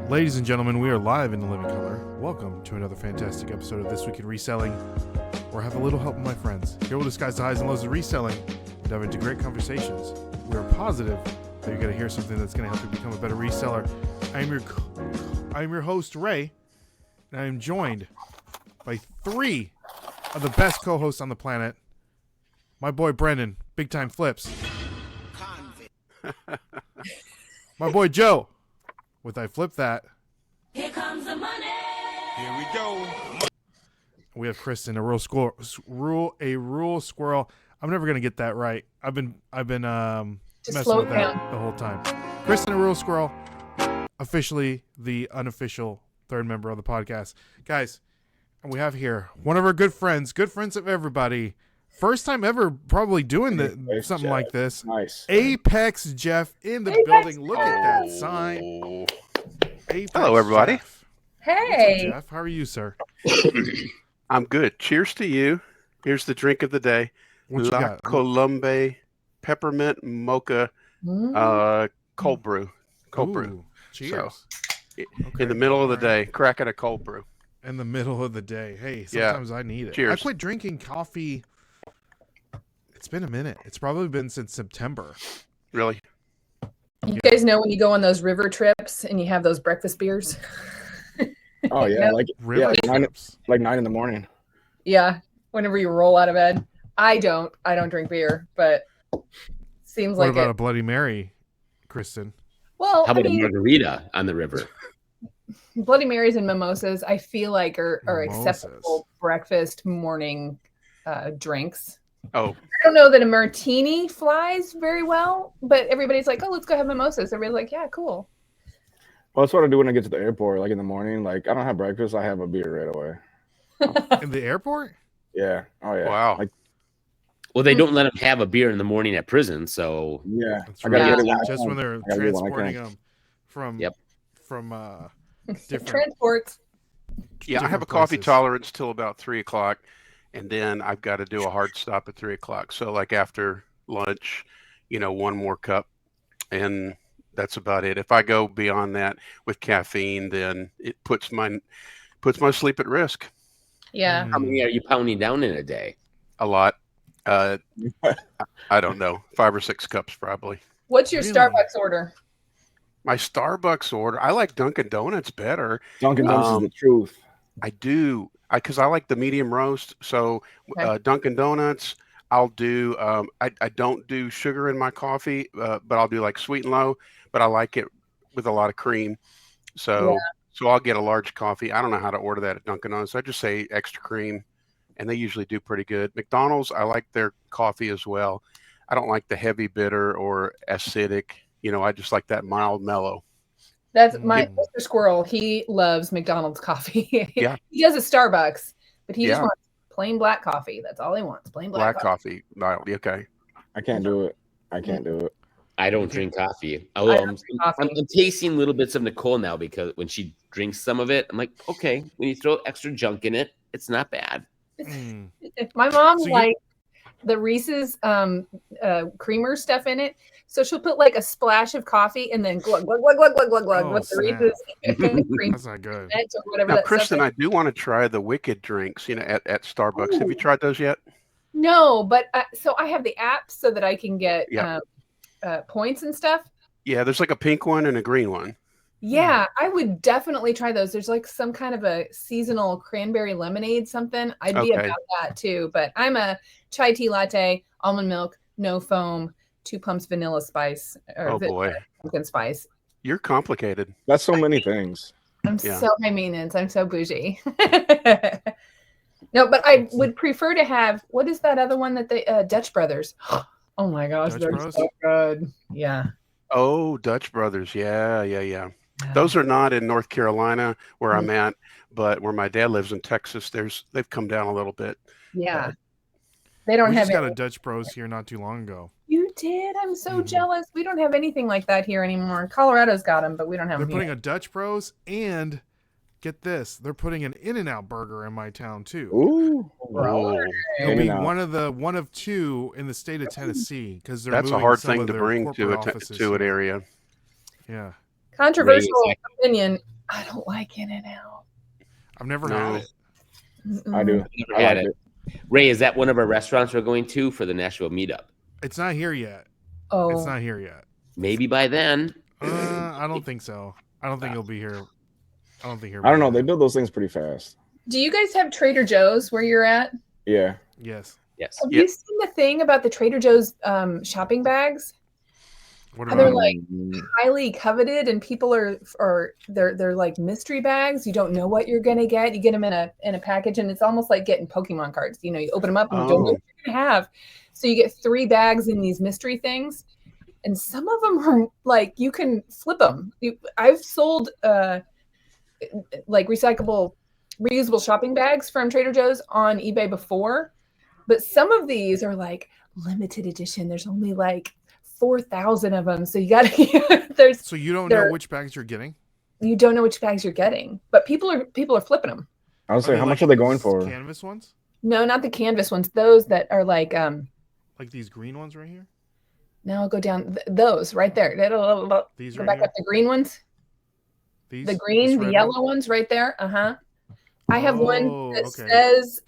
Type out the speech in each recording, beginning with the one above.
Ladies and gentlemen, we are live in the living color. Welcome to another fantastic episode of This Week In Reselling, where I have a little help with my friends. Here we'll discuss the highs and lows of reselling and dive into great conversations. We are positive that you're going to hear something that's going to help you become a better reseller. I am your host, Ray, and I am joined by three of the best co-hosts on the planet. My boy Brendan, Big Time Flips. My boy Joe, with I Flip That. Here comes the money. Here we go. We have Kristen, a rural squirrel. I'm never gonna get that right. I've been messing with that the whole time. Kristen, a rural squirrel, officially the unofficial third member of the podcast. Guys, we have here one of our good friends of everybody. First time ever probably doing something Jeff. like this. Nice. Apex Jeff in the building. Look at that sign. Apex Hello, everybody. Jeff. Hey. Jeff, how are you, sir? I'm good. Cheers to you. Here's the drink of the day. What you La got? Colombe Peppermint Mocha cold brew. Cold brew. Ooh, cheers. So, Okay. in the middle of the All right. day, cracking a cold brew. In the middle of the day. Hey, Yeah. sometimes I need it. Cheers. I quit drinking coffee. It's been a minute. It's probably been since September. Really? You guys know when you go on those river trips and you have those breakfast beers? Oh yeah, like River nine, trips. like 9 in the morning. Yeah, whenever you roll out of bed. I don't drink beer, but seems What like about it. a Bloody Mary, Kristen? Well, How about I mean, a margarita on the river? Bloody Marys and mimosas, I feel like are Mimosas. acceptable breakfast morning drinks. Oh, I don't know that a martini flies very well, but everybody's like, "Oh, let's go have mimosas." Everybody's like, "Yeah, cool." Well, that's what I do when I get to the airport. Like in the morning, like I don't have breakfast, I have a beer right away. In the airport? Yeah. Oh yeah. wow. Like Well, they don't let them have a beer in the morning at prison, so yeah. That's I gotta right. get it when I Just can. when they're I gotta get it when I transporting can. them from Yep. different Transports. Yeah, I have a different coffee places. tolerance till about 3 o'clock, and then I've got to do a hard stop at 3 o'clock. So like after lunch, one more cup, and that's about it. If I go beyond that with caffeine, then it puts my sleep at risk. Yeah. Mm. how many are you pounding down in a day? A lot. I don't know, 5 or 6 cups probably. What's your Really? Starbucks order? My Starbucks order, I like Dunkin' Donuts better. Dunkin' Donuts is the truth. I do, because I like the medium roast. So Okay. Dunkin' Donuts, I'll do. I don't do sugar in my coffee, but I'll do like sweet and low. But I like it with a lot of cream. So I'll get a large coffee. I don't know how to order that at Dunkin' Donuts. I just say extra cream, and they usually do pretty good. McDonald's, I like their coffee as well. I don't like the heavy bitter or acidic. I just like that mild mellow. That's my Mm. Mr. Squirrel. He loves McDonald's coffee. Yeah. He does a Starbucks, but he just Yeah. wants plain black coffee. That's all he wants. Plain black, Black coffee, mild. Okay. I can't do it. I can't do it. I don't drink coffee. I Although don't I'm, drink coffee. I'm tasting little bits of Nicole now because when she drinks some of it, I'm like, okay, when you throw extra junk in it, it's not bad. Mm. My mom So you- likes the Reese's creamer stuff in it. So she'll put like a splash of coffee and then glug, glug, glug, glug, glug, glug, glug Oh, with the snap. Reese's cream That's not good. or whatever Now, that Kristen, stuff I do want to try the Wicked drinks, at Starbucks. Have you tried those yet? is. No, but so I have the app so that I can get Yeah. points and stuff. Yeah, there's like a pink one and a green one. Yeah, I would definitely try those. There's like some kind of a seasonal cranberry lemonade something. I'd be Okay. about that too. But I'm a chai tea latte, almond milk, no foam, 2 pumps vanilla spice or Oh boy, pumpkin spice. you're complicated. That's so many things. I'm Yeah. so high maintenance. I'm so bougie. No, but I would prefer to have, what is that other one that they Dutch Brothers? Oh my gosh, Dutch they're Bros? so good. Yeah. Oh, Dutch Brothers. Yeah. Those are not in North Carolina where I'm at, but where my dad lives in Texas, they've come down a little bit. Yeah. They don't We have just got any. a Dutch Bros here not too long ago. You did? I'm so Mhm. jealous. We don't have anything like that here anymore. Colorado's got them, but we don't have They're them putting here. a Dutch Bros and get this, they're putting an In-N-Out burger in my town too. Ooh. Oh, It'll be In-N-Out. one of 2 in the state of Tennessee because they're that's a moving hard some thing of to their bring to corporate an offices to an here. area. Yeah. Controversial opinion. I don't like In-N-Out. I've never No. had it. I do. Never I had like it. it. Ray, is that one of our restaurants we're going to for the Nashville meetup? It's not here yet. Oh, It's not here yet. Maybe by then. I don't think so. I don't think it'll be here. I don't think here. I don't know. They build those things pretty fast. do you guys have Trader Joe's where you're at? Yeah. Yes. Yes. Have Yeah. you seen the thing about the Trader Joe's shopping bags? What How they're about like Mm, highly coveted, and people are they're like mystery bags. You don't know what you're gonna get. You get them in a package, and it's almost like getting Pokemon cards. You know, you open them up and you don't know Oh. what you're gonna have. So you get 3 bags in these mystery things, and some of them are like you can flip them. I've sold like reusable shopping bags from Trader Joe's on eBay before, but some of these are like limited edition. There's only like 4,000 of them, so you got to. So you don't know they're- which bags you're getting? You don't know which bags you're getting, but people are flipping them. I was Are saying, they how much like are they going for? Canvas ones? No, not the canvas ones. Those that are like Like these green ones right here? now I'll go down those right there. These Go right back here? up the green ones. These? The green, This the red yellow one? ones right there. I have one Oh, that okay. says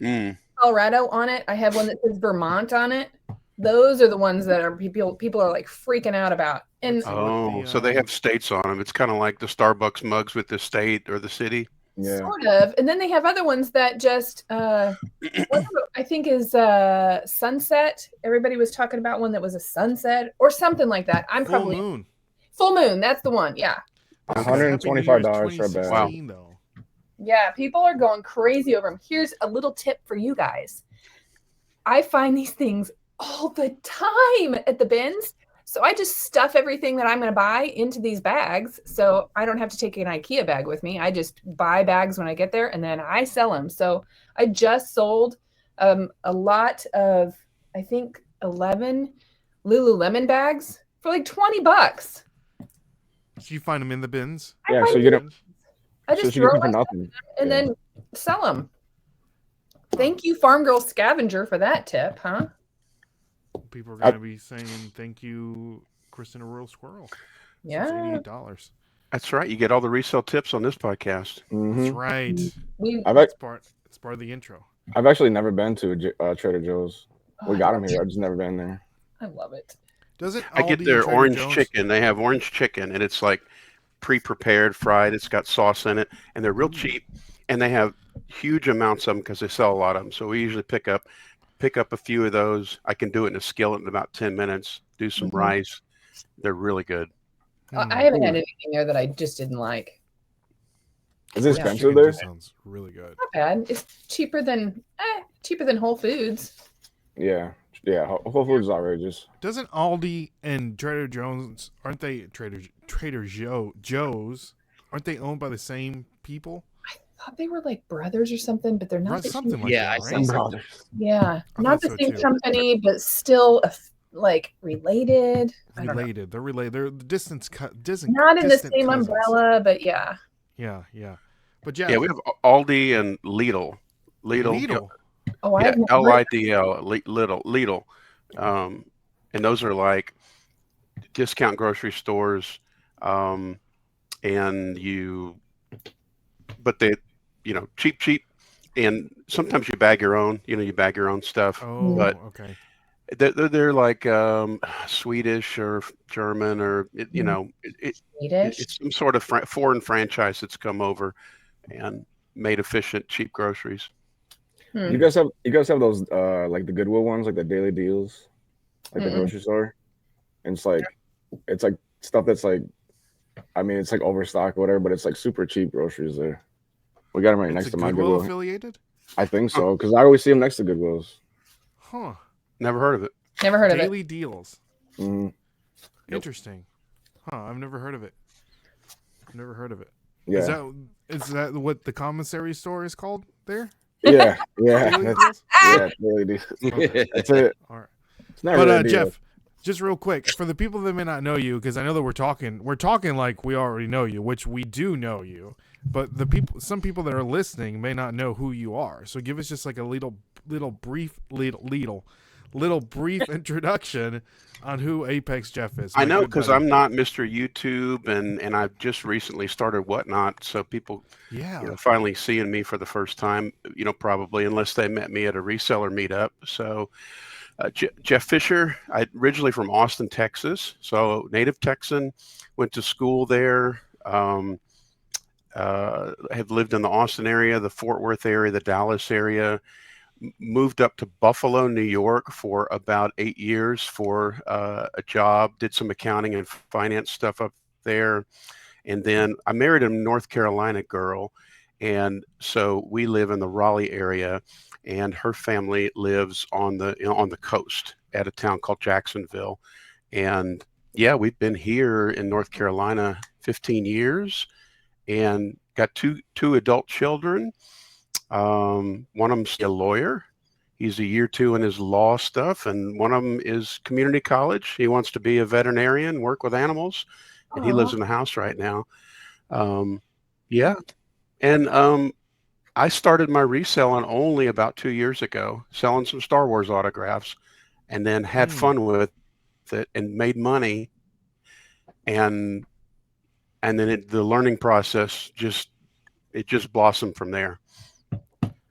Mm. Colorado on it. I have one that says Vermont on it. Those are the ones that are people are like freaking out about. And Let's see what Oh, the, so they have states on them. It's kind of like the Starbucks mugs with the state or the city. Yeah. sort of. And then they have other ones that just one of them, I think is sunset. Everybody was talking about one that was a sunset or something like that. I'm full probably moon. full moon. That's the one. Yeah. Okay, Happy New Year's $125 for a bag. 2016, though. Yeah. People are going crazy over them. Here's a little tip for you guys. I find these things all the time at the bins. So I just stuff everything that I'm going to buy into these bags. So I don't have to take an IKEA bag with me. I just buy bags when I get there and then I sell them. So I just sold a lot of, I think 11 Lululemon bags for like $20. So you find them in the bins? I Yeah, find so you get them. I So just you get throw them for them nothing. and Yeah. then sell them. Thank you, Farm Girl Scavenger, for that tip, huh? People are going to be saying thank you, Kristen, a Royal Squirrel. Yeah. It's $88. That's right. You get all the resale tips on this podcast. Mhm. That's right. We I've It's part of the intro. I've actually never been to Trader Joe's. oh, We got them here. I've just never been there. I love it. Doesn't I get Aldi their and Trader orange Joe's- chicken. They have orange chicken, and it's like pre-prepared, fried. It's got sauce in it, and they're real cheap. And they have huge amounts of them because they sell a lot of them. So we usually pick up a few of those. I can do it in a skillet in about 10 minutes. Do some Mhm. rice. They're really good. I haven't had anything there that I just didn't like. Is it Yeah. expensive Chicken there? just sounds really good. Not bad. It's cheaper than Whole Foods. Yeah. Yeah. Whole Foods is outrageous. Doesn't Aldi and Trader Joe's, aren't they Joe's, aren't they owned by the same people? I thought they were like brothers or something, but they're not. Right, the something same- like Yeah, I that, saw right? some- Brothers. Yeah, I not thought the so same too. company, but still like related. I don't know. Related. They're related. They're distance cut. Not in the same umbrella, but yeah. Yeah, yeah. But yeah, Yeah, we have Aldi and Lidl. Lidl. Oh, I Yeah, have never heard- Lidl, Lidl. And those are like discount grocery stores. But they, cheap. And sometimes you bag your own, you bag your own stuff. Oh, But okay. they're like Swedish or German or, Swedish. it's some sort of foreign franchise that's come over and made efficient, cheap groceries. Hmm. You guys have those like the Goodwill ones, like the daily deals, like the Mm-mm. grocery store, and it's like stuff that's like, I mean, it's like overstock or whatever, but it's like super cheap groceries there. We got them right It's next a to my Goodwill Goodwill. affiliated? I think so, because I always see them next to Goodwills. Huh. Never heard of it. Never heard of it. Daily deals. Mhm. Interesting. Huh, I've never heard of it. Never heard of it. Yeah, Is that what the commissary store is called there? yeah. Daily That's, deals? yeah, daily deals. That's it. All right. It's not But really a deal. Jeff, just real quick, for the people that may not know you, because I know that we're talking like we already know you, which we do know you. But some people that are listening may not know who you are. So give us just like a little brief little brief introduction on who Apex Jeff is. I my know, good because buddy. I'm not Mr. YouTube, and I've just recently started Whatnot, so people, Yeah. finally seeing me for the first time, probably unless they met me at a reseller meetup. So, Jeff Fisher, I originally from Austin, Texas, so native Texan, went to school there. Have lived in the Austin area, the Fort Worth area, the Dallas area. Moved up to Buffalo, New York for about 8 years for a job, did some accounting and finance stuff up there. And then I married a North Carolina girl. And so we live in the Raleigh area, and her family lives on the coast at a town called Jacksonville. And yeah, we've been here in North Carolina 15 years and got two adult children. One of them's a lawyer. He's a year 2 in his law stuff, and one of them is community college. He wants to be a veterinarian, work with animals, and he lives in the house right now. Yeah, and I started my reselling only about 2 years ago, selling some Star Wars autographs, and then had fun with it and made money, and then the learning process just blossomed from there.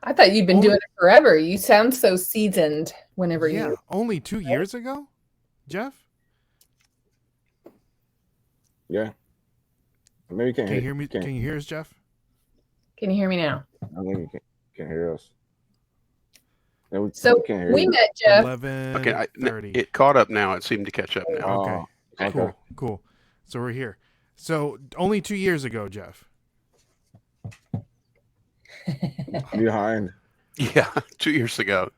I thought you'd been doing it forever. You sound so seasoned whenever Yeah, you. only 2 years ago, Jeff? Yeah. Maybe you Can you hear me? Can you hear us, Jeff? Can you hear me now? I think you can't hear us. Yeah, we So can't hear we you. met Jeff. 11:30. It caught up now. It seemed to catch up now. Okay. Okay. Cool. So we're here. So only 2 years ago, Jeff. Behind. Yeah, 2 years ago.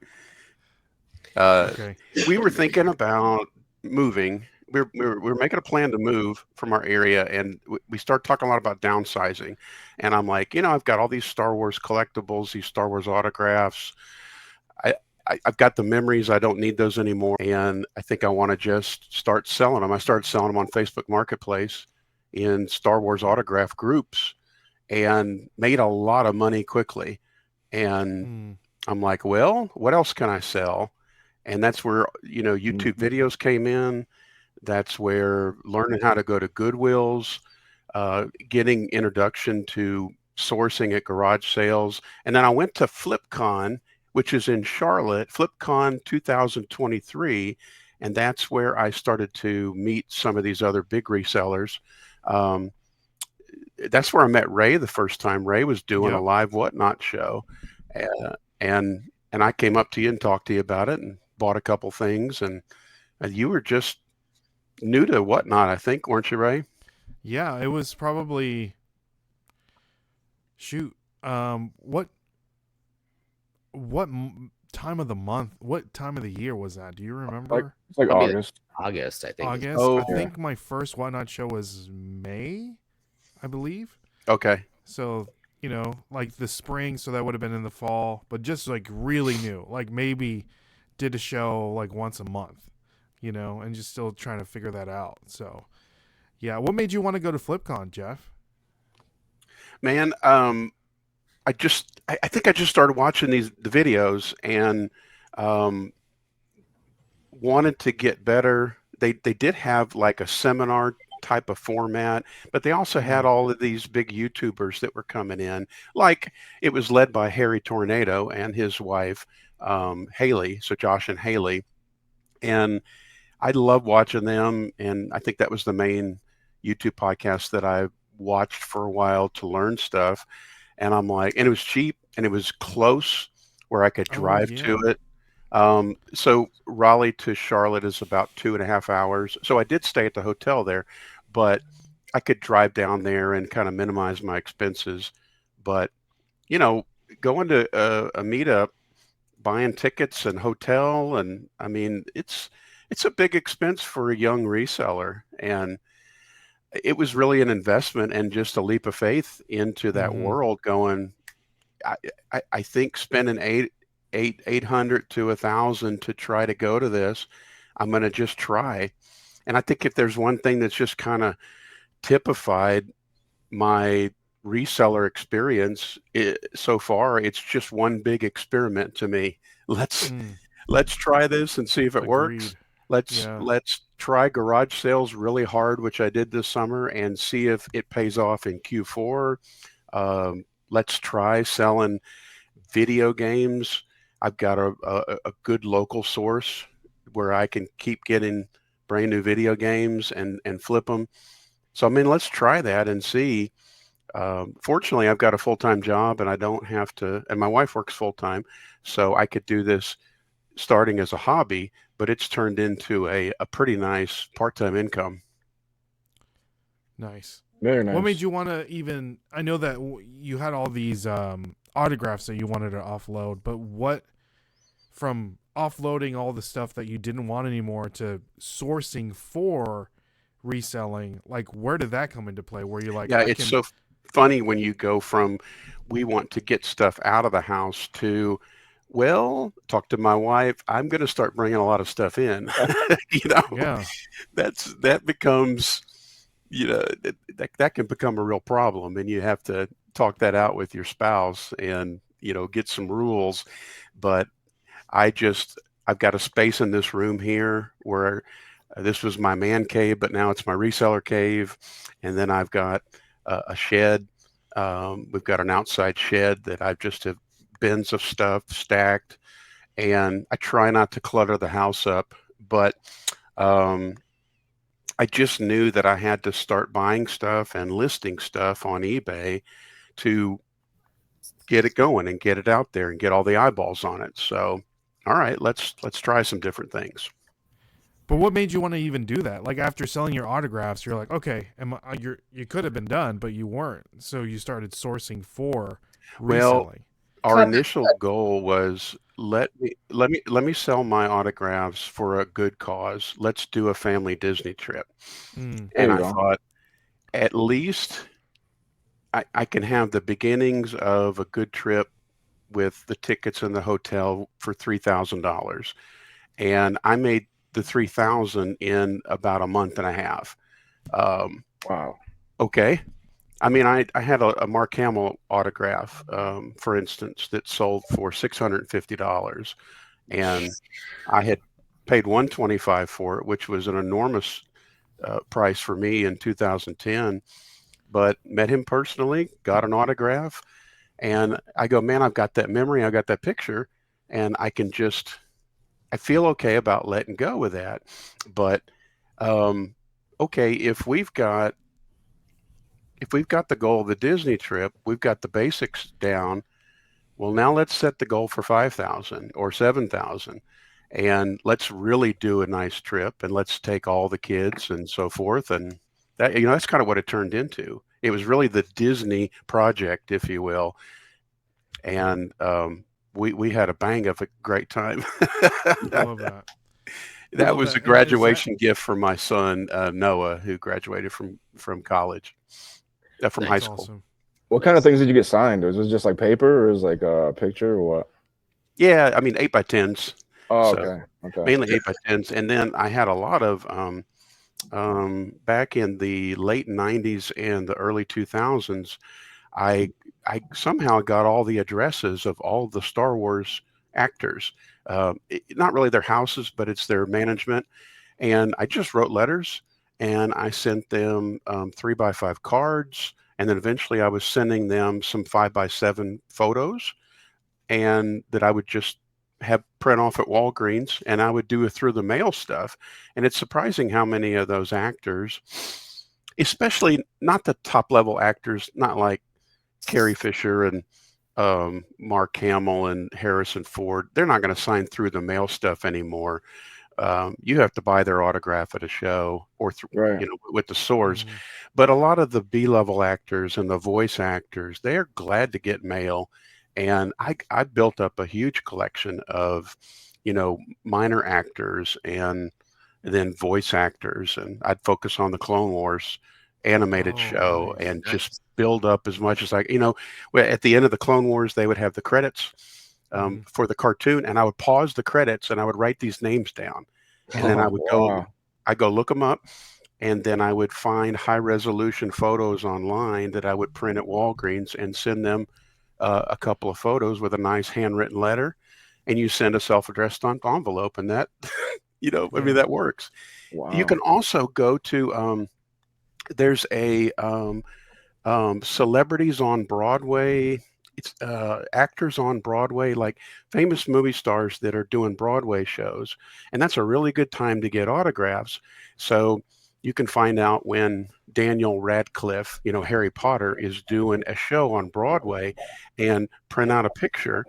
Okay. We were thinking about moving. We were making a plan to move from our area, and we started talking a lot about downsizing. And I'm like, I've got all these Star Wars collectibles, these Star Wars autographs. I've got the memories. I don't need those anymore, and I think I want to just start selling them. I started selling them on Facebook Marketplace in Star Wars autograph groups, and made a lot of money quickly. And I'm like, well, what else can I sell? And that's where, YouTube videos came in. That's where learning how to go to Goodwills, getting introduction to sourcing at garage sales. And then I went to FlipCon, which is in Charlotte, FlipCon 2023. And that's where I started to meet some of these other big resellers. That's where I met Ray the first time. Ray was doing a live Whatnot show, and I came up to you and talked to you about it and bought a couple things. And you were just new to Whatnot, I think, weren't you, Ray? Yeah, it was probably what time of the month? What time of the year was that? Do you remember? It's like Probably August. August, I think. August. Oh, I think my first Whatnot show was May, I believe. Okay. So, like the spring, so that would have been in the fall, but just like really new. Like maybe did a show like once a month, and just still trying to figure that out. So, yeah. What made you want to go to FlipCon, Jeff? Man, I think I just started watching the videos and wanted to get better. They did have like a seminar type of format, but they also had all of these big YouTubers that were coming in. Like it was led by Harry Tornado and his wife, Haley. So Josh and Haley. And I love watching them. And I think that was the main YouTube podcast that I watched for a while to learn stuff. And I'm like, and it was cheap and it was close where I could drive to it. So Raleigh to Charlotte is about 2.5 hours. So I did stay at the hotel there, but I could drive down there and kind of minimize my expenses. But, going to a meetup, buying tickets and hotel, and I mean, it's a big expense for a young reseller. And it was really an investment and just a leap of faith into that world going, I think spending 800 to 1,000 to try to go to this, I'm going to just try. And I think if there's one thing that's just kind of typified my reseller experience so far, it's just one big experiment to me. Let's let's try this and see if it works. Agreed. Let's Yeah. let's try garage sales really hard, which I did this summer, and see if it pays off in Q4. Let's try selling video games. I've got a good local source where I can keep getting brand new video games and flip them. So I mean, let's try that and see. Fortunately, I've got a full-time job and I don't have to, and my wife works full-time, so I could do this starting as a hobby, but it's turned into a pretty nice part-time income. Nice. Very nice. What made you want to even? I know that you had all these autographs that you wanted to offload, but what from offloading all the stuff that you didn't want anymore to sourcing for reselling? Like, where did that come into play? Where you're like, Yeah, it's so funny when you go from we want to get stuff out of the house to, well, talk to my wife, I'm going to start bringing a lot of stuff in. Yeah. That becomes, that can become a real problem, and you have to talk that out with your spouse and get some rules. But I've got a space in this room here where this was my man cave, but now it's my reseller cave. And then I've got a shed. We've got an outside shed that I've just have bins of stuff stacked, and I try not to clutter the house up, but I just knew that I had to start buying stuff and listing stuff on eBay to get it going and get it out there and get all the eyeballs on it. So, all right, let's try some different things. But what made you want to even do that? Like, after selling your autographs, you're like, okay, you could have been done, but you weren't. So you started sourcing for reselling. Well, our initial goal was let me sell my autographs for a good cause. Let's do a family Disney trip. And I thought, at least I can have the beginnings of a good trip with the tickets and the hotel for $3,000. And I made the 3,000 in about a month and a half. Wow. Okay. I mean, I had a Mark Hamill autograph, for instance, that sold for $650, and I had paid $125 for it, which was an enormous price for me in 2010. But met him personally, got an autograph, and I go, man, I've got that memory, I got that picture, and I feel okay about letting go with that. But okay, if we've got the goal of the Disney trip, we've got the basics down. Well, now let's set the goal for 5,000 or 7,000, and let's really do a nice trip, and let's take all the kids and so forth. And that, that's kind of what it turned into. It was really the Disney project, if you will. And we had a bang of a great time. I love that. That was a graduation gift for my son, Noah, who graduated from college. From high school. Awesome. What kind of things did you get signed? Was it just like paper, or was it like a picture, or what? Yeah, I mean 8x10s. Oh, so okay. Mainly 8x10s, and then I had a lot of back in the late '90s and the early 2000s. I somehow got all the addresses of all the Star Wars actors. Not really their houses, but it's their management, and I just wrote letters. And I sent them 3x5 cards, and then eventually I was sending them some 5x7 photos, and that I would just have print off at Walgreens, and I would do it through the mail stuff. And it's surprising how many of those actors, especially not the top level actors, not like Carrie Fisher and Mark Hamill and Harrison Ford, they're not going to sign through the mail stuff anymore. You have to buy their autograph at a show or with the source. Mm-hmm. But a lot of the B-level actors and the voice actors, they are glad to get mail. And I built up a huge collection of, minor actors and then voice actors. And I'd focus on the Clone Wars animated show and just build up as much as at the end of the Clone Wars, they would have the credits for the cartoon, and I would pause the credits and I would write these names down, and then I would go look them up, and then I would find high resolution photos online that I would print at Walgreens and send them a couple of photos with a nice handwritten letter, and you send a self-addressed envelope, and that, I mean, that works. Wow. You can also go to there's a celebrities on Broadway. It's actors on Broadway, like famous movie stars that are doing Broadway shows, and that's a really good time to get autographs. So you can find out when Daniel Radcliffe, Harry Potter, is doing a show on Broadway, and print out a picture,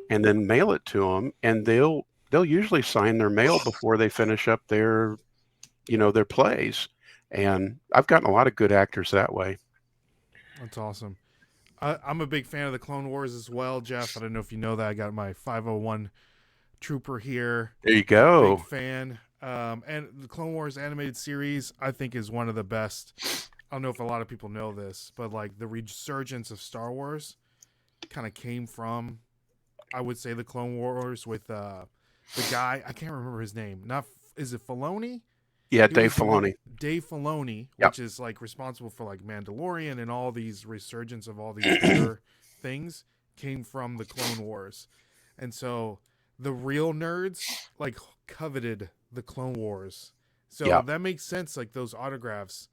and then mail it to them, and they'll usually sign their mail before they finish up their plays. And I've gotten a lot of good actors that way. That's awesome. I'm a big fan of the Clone Wars as well, Jeff. I don't know if you know that. I got my 501 trooper here. There you go. Big fan. And the Clone Wars animated series, I think, is one of the best. I don't know if a lot of people know this, but like the resurgence of Star Wars kind of came from, I would say, the Clone Wars with the guy. I can't remember his name. Is it Filoni? Yeah, Dave Filoni. Dave Filoni, Yep. which is like responsible for like Mandalorian and all these resurgence of all these other things, came from the Clone Wars. And so the real nerds like coveted the Clone Wars. So Yep. that makes sense, like those autographs.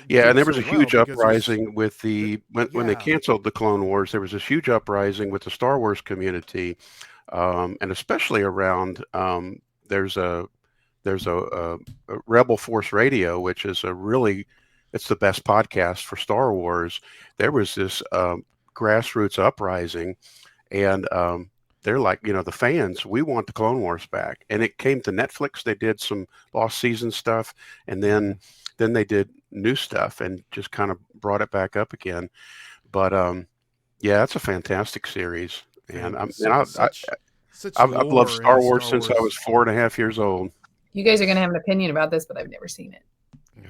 Yeah, and there did was a so huge well because uprising with when they Yeah. canceled the Clone Wars. There was this huge uprising with the Star Wars community, and especially around there's a Rebel Force Radio, which is it's the best podcast for Star Wars. There was this grassroots uprising, and they're like, the fans, we want the Clone Wars back. And it came to Netflix. They did some lost season stuff, and then they did new stuff and just kind of brought it back up again. But yeah, it's a fantastic series, and I've loved Star Wars since I was 4.5 years old. You guys are going to have an opinion about this, but I've never seen it. Yeah.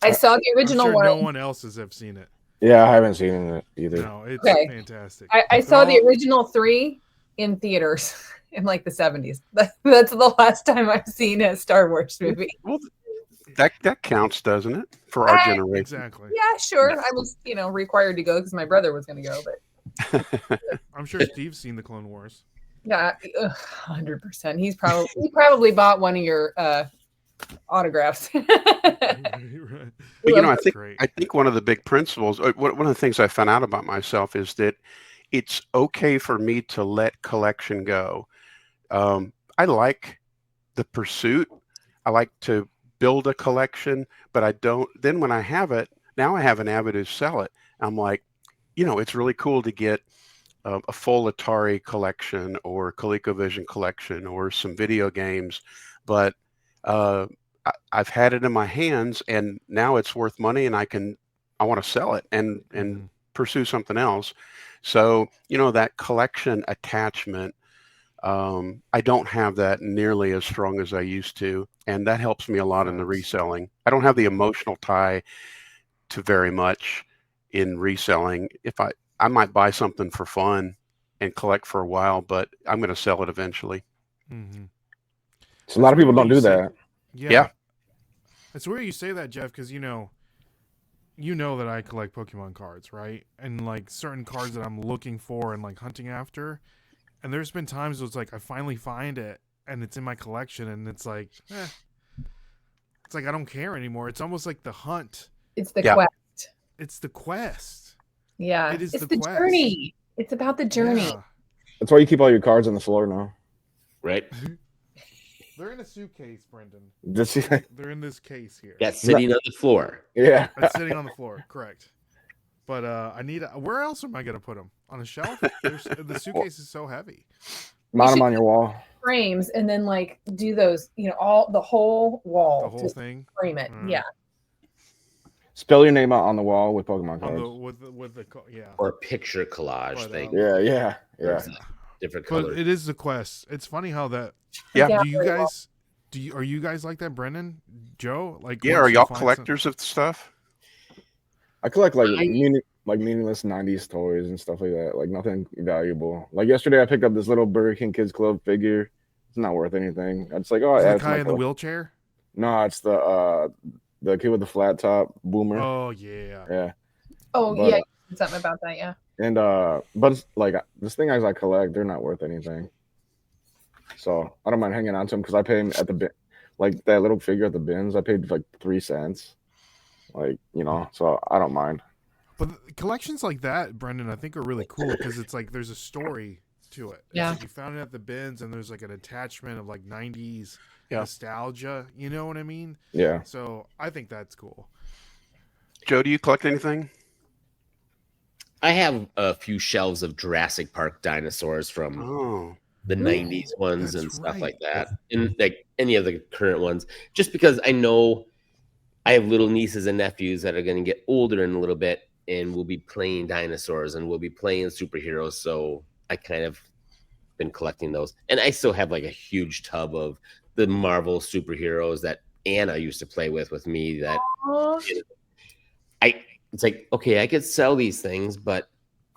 I saw the original I'm sure one. no one else has ever seen it. Yeah, I haven't seen it either. No, it's Okay. fantastic. I saw the original 3 in theaters in like the 70s. That's the last time I've seen a Star Wars movie. Well, that counts, doesn't it, for our generation? Exactly. Yeah, sure. I was, required to go because my brother was going to go, but I'm sure Steve's seen the Clone Wars. yeah, 100%. He probably bought one of your autographs. Right. But Great. I think one of the big principles, one of the things I found out about myself is that it's okay for me to let collection go. I like the pursuit. I like to build a collection, but I don't. Then when I have it, now I have an avenue to sell it. I'm like, it's really cool to get a full Atari collection or ColecoVision collection or some video games, but I've had it in my hands, and now it's worth money, and I want to sell it and pursue something else. So that collection attachment, I don't have that nearly as strong as I used to, and that helps me a lot in the reselling. I don't have the emotional tie to very much in reselling. If I might buy something for fun and collect for a while, but I'm going to sell it eventually. Mm-hmm. So a lot of people don't do that. Yeah. It's weird you say that, Jeff, because you know that I collect Pokemon cards, right? And like certain cards that I'm looking for and like hunting after. And there's been times where it's like I finally find it and it's in my collection, and it's like, it's like I don't care anymore. It's almost like the hunt. It's the quest. It's the quest. Yeah. It is it's the the quest. journey. It's about the journey. Yeah. That's why you keep all your cards on the floor now. Right? They're in a suitcase, Brendan. They're in this case here. Yeah, sitting on the floor. Yeah. It's sitting on the floor, correct. But I need. Where else am I going to put them? On a shelf? The suitcase is so heavy. Mount them on your wall. Frames and then like do those, the whole wall. The whole Just thing. frame it. Yeah. Spell your name out on the wall with Pokemon cards. Or a picture collage But, thing. Yeah. Different But colors. it is the quest. It's funny how that. Yeah. Do you guys? Are you guys like that, Brendan? Joe? Like? Yeah. once Are you y'all find collectors of stuff? I collect meaningless 90s toys and stuff like that. Like nothing valuable. Like yesterday I picked up this little Burger King Kids Club figure. It's not worth anything. It's like, Is I the guy in the wheelchair? No, it's the kid with the flat top, Boomer. Oh yeah. Yeah. Oh But, yeah. Something about that. Yeah. And but it's like this thing as I collect, they're not worth anything. So I don't mind hanging on to them because I pay them at the bin, like that little figure at the bins. I paid like 3 cents, like so I don't mind. But collections like that, Brendan, I think are really cool because it's like there's a story to it. Yeah. It's like you found it at the bins, and there's like an attachment of like 90s Yeah. nostalgia. You know what I mean? Yeah. So I think that's cool. Joe, do you collect anything? I have a few shelves of Jurassic Park dinosaurs from Oh, the 90s ones that's and stuff right. like that, and like any of the current ones, just because I know I have little nieces and nephews that are going to get older in a little bit, and we'll be playing dinosaurs and we'll be playing superheroes. So I kind of been collecting those, and I still have like a huge tub of the Marvel superheroes that Anna used to play with me. That Aw. it's like, okay, I could sell these things, but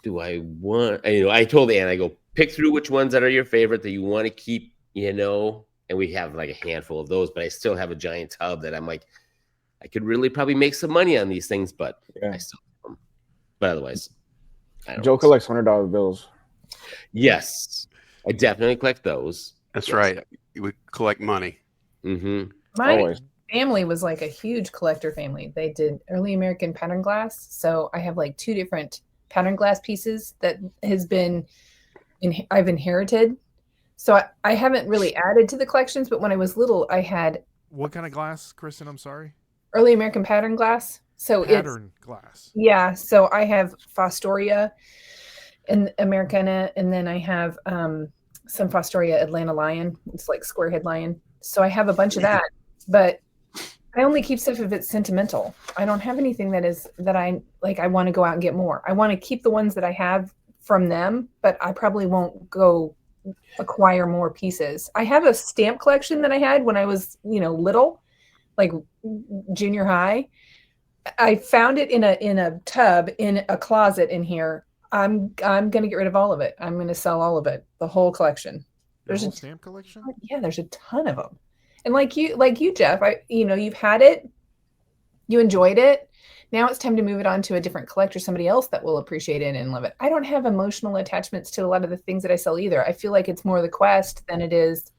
do I want? I told Anna, I go pick through which ones that are your favorite that you want to keep. And we have like a handful of those, but I still have a giant tub that I'm like, I could really probably make some money on these things, but Yeah. I still have them. But otherwise, I don't Joe know. collects $100 bills. Yes, I definitely collect those. that's Yes. right. You would collect money. Mm-hmm. My Always. family was like a huge collector family. They did early American pattern glass. So I have like 2 different pattern glass pieces that has been I've inherited. So I haven't really added to the collections, but when I was little, I had What kind of glass, Kristen? I'm sorry. early American pattern glass. So Pattern glass. yeah. So I have Fostoria and Americana, and then I have some Fostoria Atlanta Lion. It's like square head lion. So I have a bunch of that, but I only keep stuff if it's sentimental. I don't have anything that I like. I want to go out and get more. I want to keep the ones that I have from them, but I probably won't go acquire more pieces. I have a stamp collection that I had when I was, little, like junior high. I found it in a tub in a closet in here. I'm gonna get rid of all of it. I'm gonna sell all of it, the whole collection. Your There's whole a stamp collection? yeah, there's a ton of them. And like you, Jeff, you've had it, you enjoyed it. Now it's time to move it on to a different collector, somebody else that will appreciate it and love it. I don't have emotional attachments to a lot of the things that I sell either. I feel like it's more the quest than it is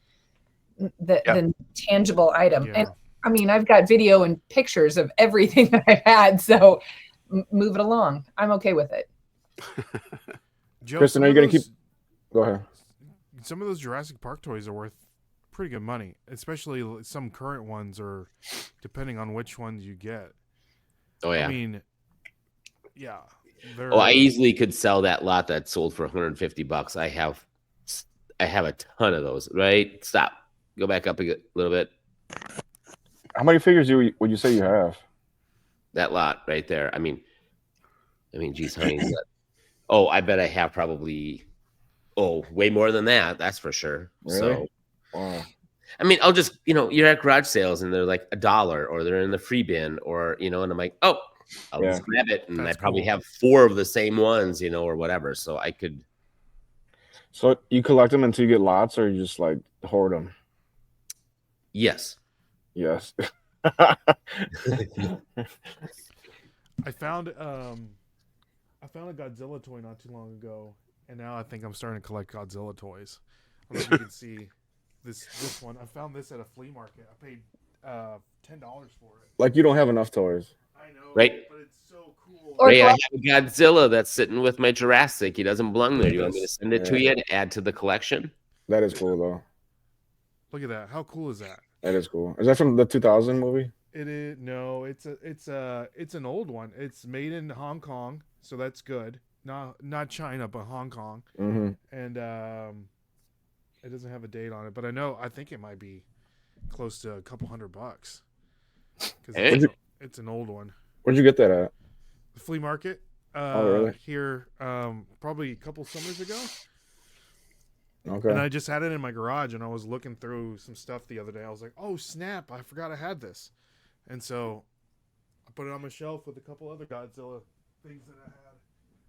the tangible item. Yeah. And I mean, I've got video and pictures of everything that I've had, so move it along. I'm okay with it. Joe, Kristen, some are you of going to those- keep? Go ahead. Some of those Jurassic Park toys are worth pretty good money, especially some current ones, or depending on which ones you get. Oh yeah. I mean, yeah. I easily could sell that lot that sold for $150. I have a ton of those. Right? Stop. Go back up a little bit. How many figures would you say you have? That lot right there. I mean, geez, honey. I bet I have probably way more than that. That's for sure. Really? So, Wow. I mean, I'll just you're at garage sales and they're like $1, or they're in the free bin, or and I'm like, I'll just grab it, and That's I probably cool. have 4 of the same ones, or whatever. So I could. So you collect them until you get lots, or you just like hoard them? Yes. Yes. I found a Godzilla toy not too long ago, and now I think I'm starting to collect Godzilla toys. I don't know if you can see this one. I found this at a flea market. I paid $10 for it. Like you don't have enough toys. I know, Right. but it's so cool. Or Ray, I have a Godzilla that's sitting with my Jurassic. He doesn't belong there. Do you want me to Yes. send it to you to add to the collection? That is cool though. Look at that. How cool is that? That is cool. Is that from the 2000 movie? It is no. It's an old one. It's made in Hong Kong, so that's good. Not China, but Hong Kong. Mm-hmm. And it doesn't have a date on it, but I think it might be close to a couple $100 because Hey. it's an old one. Where'd you get that at? The flea market really? here probably a couple summers ago. Okay. And I just had it in my garage, and I was looking through some stuff the other day. I was like, oh snap, I forgot I had this. And so I put it on my shelf with a couple other Godzilla things that I had.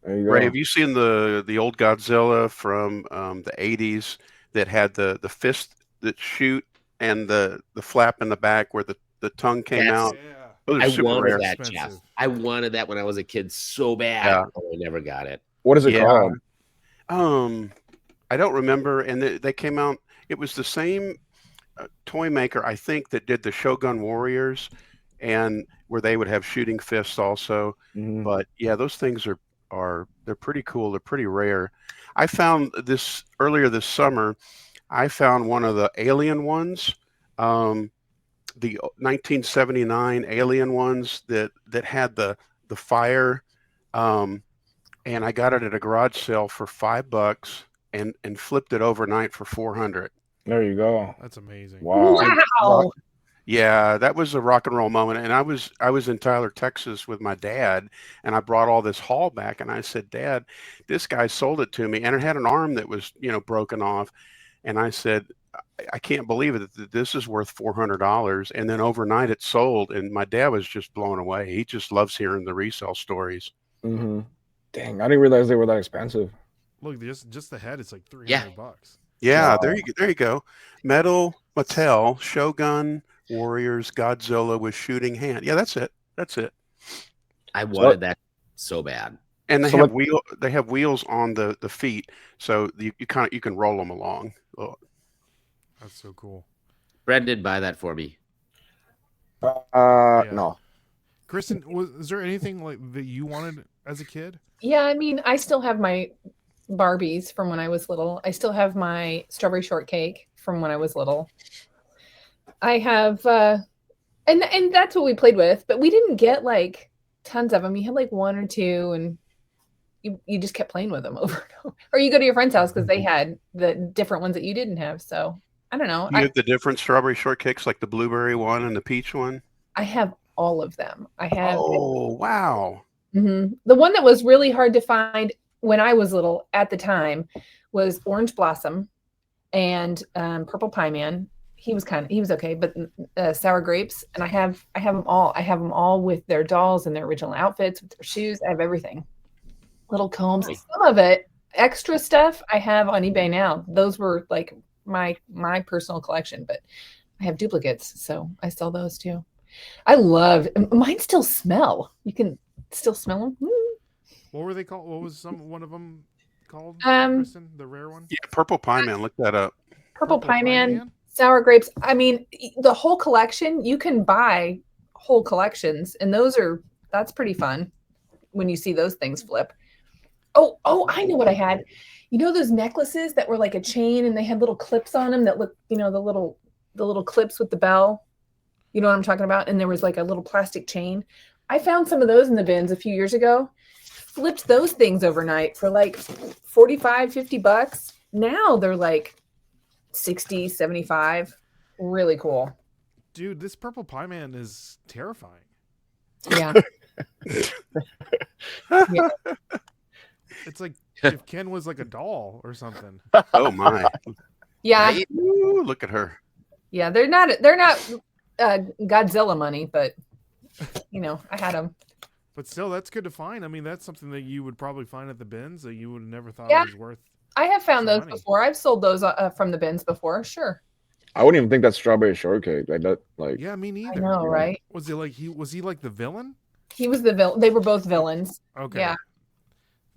There you go. Ray, have you seen the old Godzilla from the 80s that had the fist that shoot and the flap in the back where the tongue came That's- out? Yeah. Those are I super wanted rare. that, Expensive. Jeff. I wanted that when I was a kid so bad. Yeah. Oh, I never got it. What is it Yeah. called? I don't remember. And they came out. it was the same toy maker, I think, that did the Shogun Warriors, and where they would have shooting fists also. Mhm. But yeah, those things are they're pretty cool. They're pretty rare. I found this earlier this summer. I found one of the Alien ones, the 1979 Alien ones that had the fire, and I got it at a garage sale for $5 and flipped it overnight for 400. There you go. That's amazing. Wow. Wow. Yeah, that was a rock and roll moment. And I was in Tyler, Texas with my dad, and I brought all this haul back, and I said, "Dad, this guy sold it to me, and it had an arm that was, broken off." And I said, I can't believe it that this is worth $400. And then overnight it sold, and my dad was just blown away. He just loves hearing the resale stories. Mm-hmm. Dang, I didn't realize they were that expensive. Look, just the head is like $300. Yeah, Wow. there you go. Metal, Mattel, Shogun, Warriors, Godzilla with shooting hand. Yeah, that's it. That's it. I wanted that so bad. And they So have they have wheels on the feet, so you can roll them along. Oh, That's so cool. Brad did buy that for me. No. Kristen, is there anything like that you wanted as a kid? Yeah, I mean, I still have my Barbies from when I was little. I still have my strawberry shortcake from when I was little. I have, and that's what we played with, but we didn't get like tons of them. You had like one or two, and you just kept playing with them over and over. Or you go to your friend's house because they had the different ones that you didn't have. So I don't know. You have the different strawberry shortcakes, like the blueberry one and the peach one? I have all of them. I have. Oh, wow. The one that was really hard to find when I was little at the time was Orange Blossom and Purple Pie Man. He was okay, but Sour Grapes, and I have them all. I have them all with their dolls and their original outfits, with their shoes. I have everything. Little combs. Some of it, extra stuff, I have on eBay now. Those were like my personal collection, but I have duplicates, so I sell those too. I love mine. Still smell. You can still smell them. What were they called? What was one of them called? Um, Kristen, the rare one. Yeah, Purple Pie Man. Look that up. Purple Pie Man, Sour Grapes. I mean, the whole collection. You can buy whole collections, and that's pretty fun when you see those things flip. Oh, I know what I had. You know those necklaces that were like a chain, and they had little clips on them that look, the little clips with the bell. You know what I'm talking about? And there was like a little plastic chain. I found some of those in the bins a few years ago. Flipped those things overnight for like $45, $50. Now they're like 60, 75. Really cool. Dude, this Purple Pie Man is terrifying. Yeah. Yeah. It's like if Ken was like a doll or something. Oh my. Yeah. Ooh, look at her. Yeah. They're not Godzilla money, but I had them. But still, that's good to find. I mean, that's something that you would probably find at the bins that you would have never thought was worth. I have found some those money. before. I've sold those from the bins before. Sure. I wouldn't even think that's strawberry shortcake. Like that. Like Yeah, me neither. I know, right? Was he like the villain? He was the villain. They were both villains. Okay. Yeah.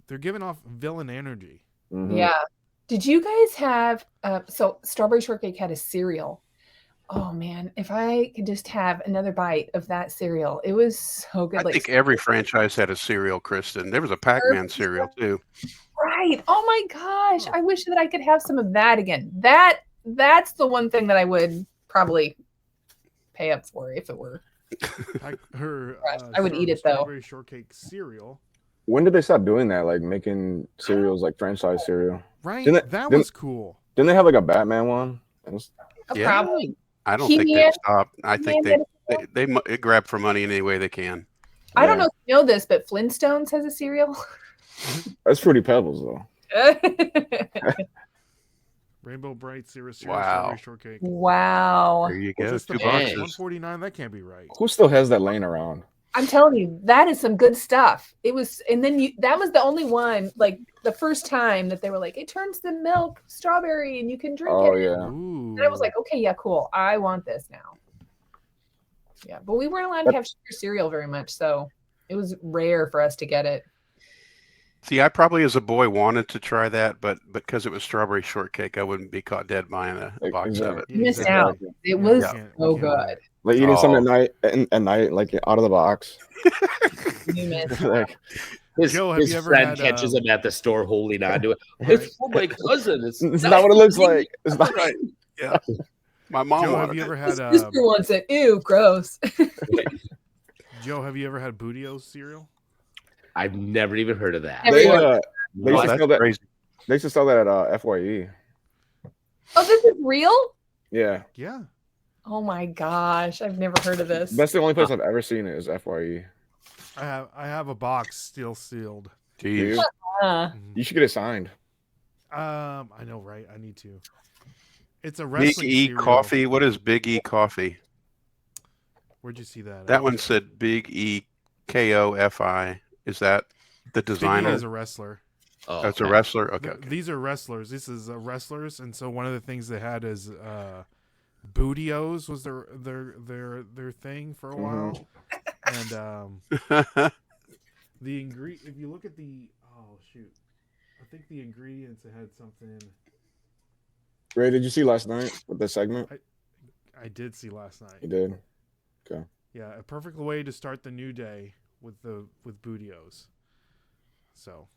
They're giving off villain energy. mhm. Yeah. Did you guys have so Strawberry Shortcake had a cereal? Oh man, if I could just have another bite of that cereal. It was so good. I think every franchise had a cereal, Kristen. There was a Pac-Man cereal too. Right. Oh my gosh. I wish that I could have some of that again. That's the one thing that I would probably pay up for if it were. I would eat it, though. Strawberry shortcake cereal. When did they stop doing that? Like making cereals like franchise cereal? Right. Didn't That didn't- was cool. Didn't they have like a Batman one? Yeah. Probably. I don't He think had- they've stopped. I think had- they grab for money in any way they can. I don't know if you know this, but Flintstones has a cereal. That's Fruity Pebbles though. Rainbow Bright cereal Wow. strawberry shortcake. Wow. There you Was go. this the $2. box? Dang. $149. That can't be right. Who still has that laying around? I'm telling you, that is some good stuff. It was, and then that was the only one, like the first time that they were like, it turns the milk strawberry and you can drink Oh it. yeah. Ooh. And I was like, okay, yeah, cool. I want this now. Yeah, but we weren't allowed to have sugar cereal very much, so it was rare for us to get it. See, I probably as a boy wanted to try that, but because it was strawberry shortcake, I wouldn't be caught dead buying a box of it. You missed Exactly. out. It was we can't so do good. it. Like eating something Oh. at night, like out of the box. You missed. Like, Joe, have his you ever friend had, catches him at the store holding on to it. Right. It's for my cousin. it's not what it looks like. It's not Right. Yeah. My mom Joe, have wanted you it. ever His had sister wants it. Ew, gross. Joe? Have you ever had Bootio's cereal? I've never even heard of that. Never they Everyone- they used Oh, to that's sell that. crazy. They used to sell that at FYE. Oh, this is real? Yeah, Yeah. Oh my gosh, I've never heard of this. that's the only place I've ever seen it is FYE. I have a box still sealed. Do Jeez. you? Mhm. You should get it signed. I know, right? I need to. It's a Big wrestling E cereal. coffee. What is Big E coffee? Where'd you see that? That one said Big E KOFI. Is that the Big E designer? is a wrestler. Oh, That's a okay. wrestler. Okay. Th- These are wrestlers. This is wrestlers, and so one of the things they had is Bootio's was their thing for a while, and the ingredient. If you look at the I think the ingredients it had something. Ray, did you see last night with the segment? I did see last night. You did. Yeah, a perfect way to start the new day with Bootio's. So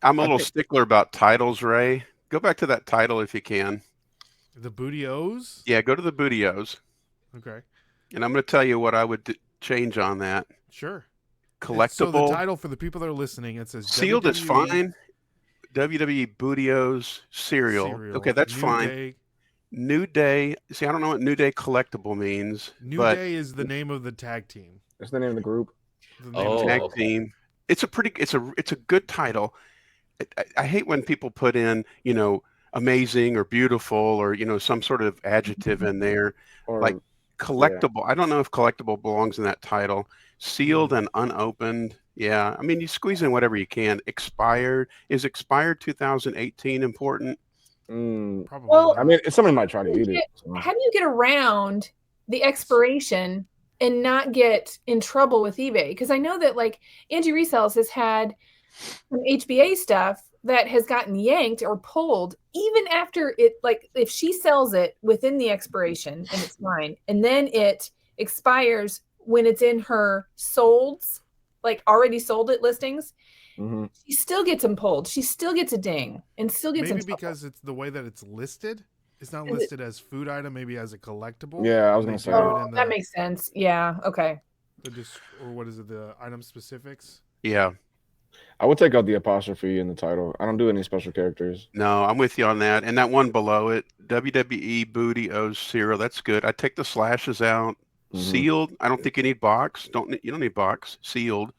I'm a little stickler about titles, Ray. Go back to that title if you can. the Bootio's. Yeah, go to the Bootio's. Okay. And I'm going to tell you what I would change on that. Sure. Collectible. So the title for the people that are listening, it says Sealed is WWE fine. WWE Bootio's cereal. Okay, that's New fine. Day. New Day. See, I don't know what New Day collectible means. New but Day is the name of the tag team. That's the name of the group. The name of Oh, the tag okay. team. It's a good title. I hate when people put in, amazing or beautiful or, some sort of adjective in there. Or Like collectible. I don't know if collectible belongs in that title. Sealed and unopened. Yeah. I mean, you squeeze in whatever you can. Expired. Is expired 2018 important? Probably. Well, I mean, somebody might try to eat it. So. How do you get around the expiration and not get in trouble with eBay? Because I know that like Angie Resells has had some HBA stuff that has gotten yanked or pulled even after it, like if she sells it within the expiration and it's fine, and then it expires when it's in her solds, like already sold it listings, Mhm. she still gets them pulled. She still gets a ding and still gets Maybe in trouble. because it's the way that it's listed. It's not Is it- listed as food item, maybe as a collectible. Yeah, I was They gonna do say. it Oh, in that makes sense. Yeah. Okay. or what is it? The item specifics. Yeah. I would take out the apostrophe in the title. I don't do any special characters. No, I'm with you on that. And that one below it, WWE Booty O's cereal. That's good. I take the slashes out. Mhm. Sealed. I don't think you need box. You don't need box. Sealed.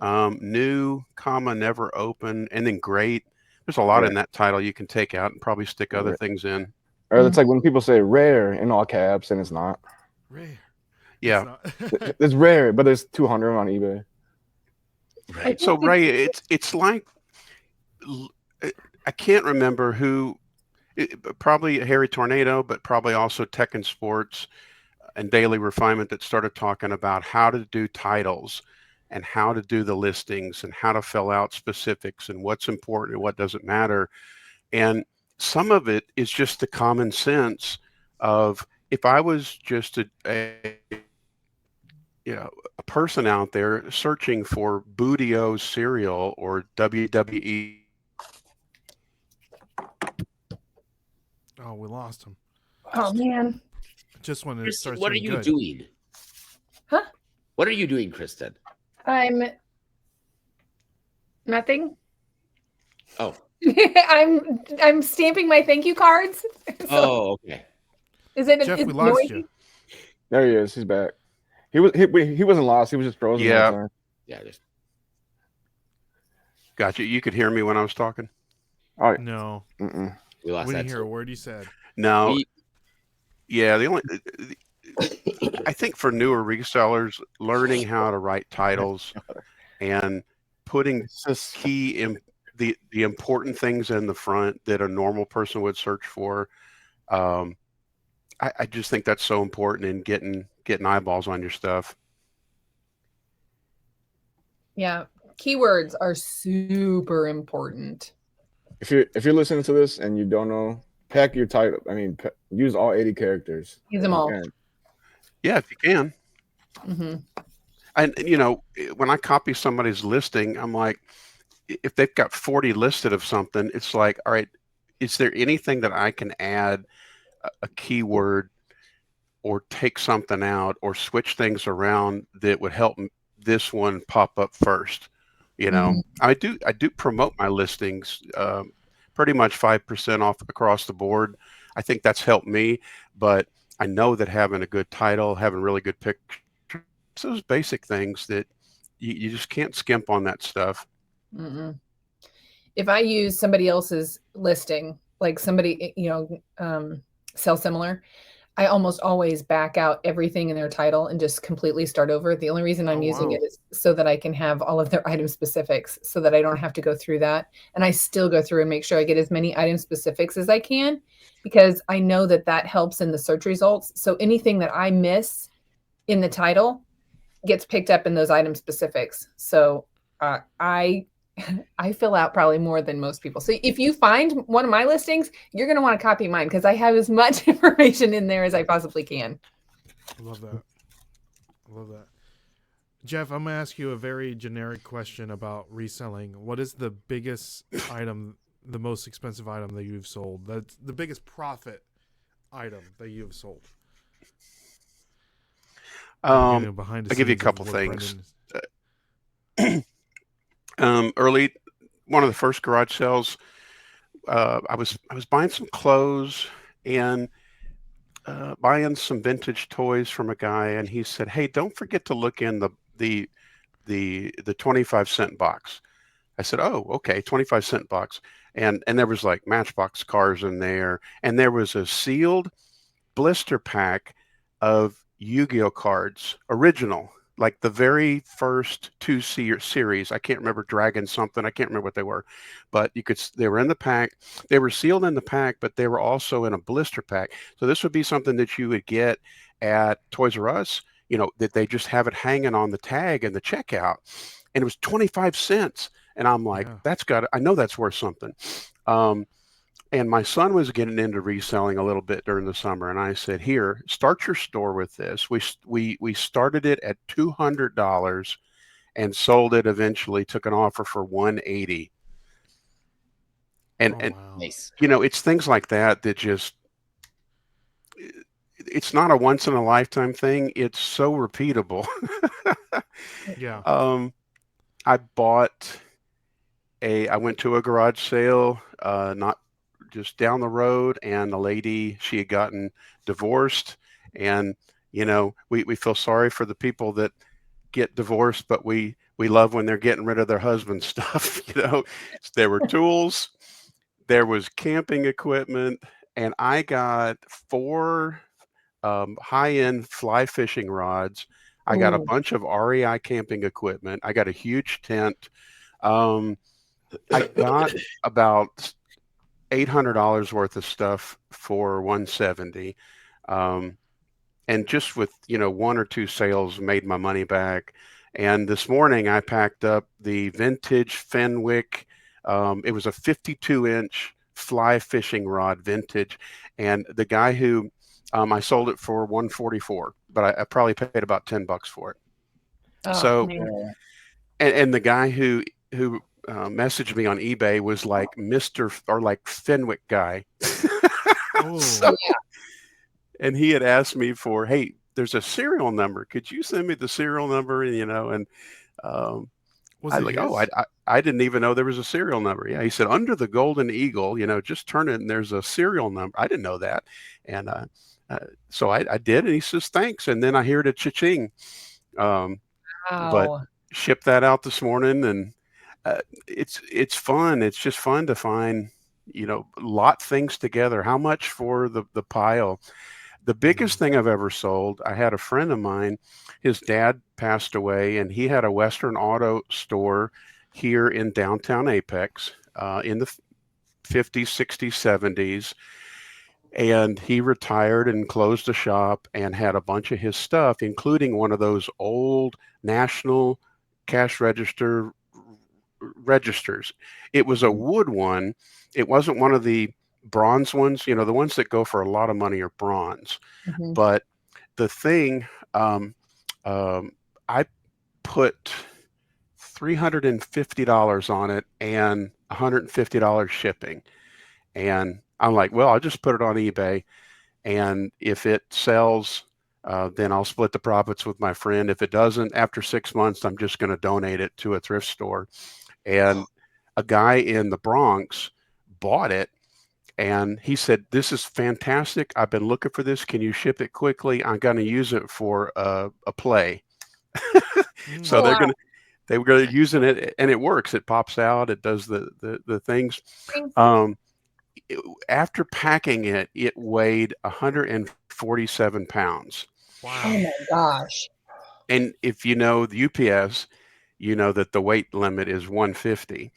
New, comma, never open, and then great. There's a lot in that title you can take out and probably stick other Right. things in. Or it's like when people say rare in all caps and it's not. Rare. Yeah. It's not- It's rare, but there's 200 on eBay. Right. So Ray, it's like I can't remember who. Probably Harry Tornado, but probably also Tech and Sports and Daily Refinement that started talking about how to do titles and how to do the listings and how to fill out specifics and what's important and what doesn't matter. And some of it is just the common sense of if I was just a person out there searching for Bootio cereal or WWE. Oh, we lost him. Oh man. Just when it Kristen, starts what are getting you good. doing? Huh? What are you doing, Kristen? I'm nothing. Oh. I'm stamping my thank you cards. So, Oh, okay. is it Jeff, it's we lost noisy? you. There he is. He's back. He wasn't lost. He was just frozen. Yeah. All the time. Yeah, just Gotcha. You could hear me when I was talking? All right. No, Mm-mm. we lost we that. didn't hear a too. word you said. No. We- Yeah, I think for newer resellers, learning how to write titles and putting It's just key in the important things in the front that a normal person would search for. I just think that's so important in getting eyeballs on your stuff. Yeah. Keywords are super important. If you're listening to this and you don't know, pack your title. I mean, use all 80 characters. Use them all. Yeah, if you can. Mm-hmm. And when I copy somebody's listing, I'm like, if they've got 40 listed of something, it's like, all right, is there anything that I can add a keyword or take something out or switch things around that would help this one pop up first? I do promote my listings pretty much 5% off across the board. I think that's helped me, but I know that having a good title, having really good pictures, those basic things that you just can't skimp on that stuff. Mm-mm. If I use somebody else's listing, like somebody, sell similar, I almost always back out everything in their title and just completely start over. The only reason I'm using it is so that I can have all of their item specifics so that I don't have to go through that. And I still go through and make sure I get as many item specifics as I can, because I know that that helps in the search results. So anything that I miss in the title gets picked up in those item specifics. So I fill out probably more than most people. So if you find one of my listings, you're going to want to copy mine because I have as much information in there as I possibly can. I love that. Jeff, I'm going to ask you a very generic question about reselling. What is the biggest item, the most expensive item that you've sold? That's the biggest profit item that you've sold. I'll give you a couple things. Early, one of the first garage sales, I was buying some clothes and buying some vintage toys from a guy, and he said, "Hey, don't forget to look in the 25-cent box." I said, "Oh, okay, 25-cent box," and there was like Matchbox cars in there, and there was a sealed blister pack of Yu-Gi-Oh cards, original, like the very first two series. I can't remember, Dragon something. I can't remember what they were, but they were in the pack. They were sealed in the pack, but they were also in a blister pack. So this would be something that you would get at Toys R Us, that they just have it hanging on the tag and the checkout. And it was 25 cents. And I'm like, I know that's worth something. And my son was getting into reselling a little bit during the summer, and I said, "Here, start your store with this." We started it at $200 and sold it eventually. Took an offer for $180. And Nice. It's things like that just, it's not a once in a lifetime thing. It's so repeatable. Yeah. I went to a garage sale, not just down the road, and the lady, she had gotten divorced, and we feel sorry for the people that get divorced, but we love when they're getting rid of their husband's stuff. There were tools, there was camping equipment, and I got 4 high-end fly fishing rods. I got a bunch of REI camping equipment. I got a huge tent. I got about $800 worth of stuff for $170, and just with 1 or 2 sales made my money back. And this morning I packed up the vintage Fenwick. It was a 52-inch fly fishing rod, vintage, and the guy who I sold it for $144, but I probably paid about $10 for it. So, and the guy who messaged me on eBay was like Mr. or like Fenwick guy. So, and he had asked me for, "Hey, there's a serial number. Could you send me the serial number?" And I didn't even know there was a serial number. Yeah, he said, "Under the Golden Eagle, just turn it and there's a serial number." I didn't know that, and so I did, and he says, "Thanks." And then I hear the cha-ching. But shipped that out this morning, and it's fun. It's just fun to find, lot things together. How much for the pile? The biggest thing I've ever sold, I had a friend of mine, his dad passed away, and he had a Western Auto store here in downtown Apex in the 50s, 60s, 70s. And he retired and closed the shop and had a bunch of his stuff, including one of those old National cash register registers. It was a wood one. It wasn't one of the bronze ones. You know, the ones that go for a lot of money are bronze. Mhm. But the thing, I put $350 on it and $150 shipping. And I'm like, well, I'll just put it on eBay. And if it sells, then I'll split the profits with my friend. If it doesn't, after 6 months, I'm just going to donate it to a thrift store. And a guy in the Bronx bought it. And he said, this is fantastic. I've been looking for this. Can you ship it quickly? I'm going to use it for a play. So Oh, wow. they were going to using it, and it works. It pops out. It does the things. After packing it, it weighed 147 pounds. Oh my gosh. And if you know the UPS, you know that the weight limit is 150.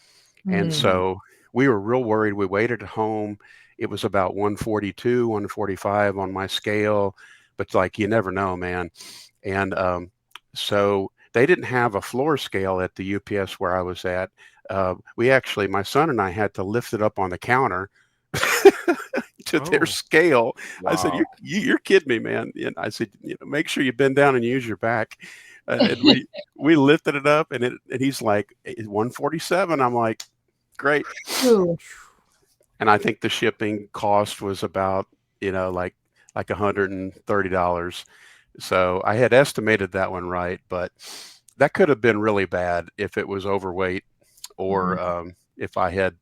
And so we were real worried. We waited at home. It was about 142, 145 on my scale, but like, you never know, man. And so they didn't have a floor scale at the UPS where I was at. We actually, my son and I had to lift it up on the counter to their scale. Wow. I said, you're kidding me, man. And I said, make sure you bend down and use your back. And we lifted it up, and he's like, 147. I'm like, great. Ooh. And I think the shipping cost was about, like $130. So I had estimated that one right, but that could have been really bad if it was overweight, or if I had,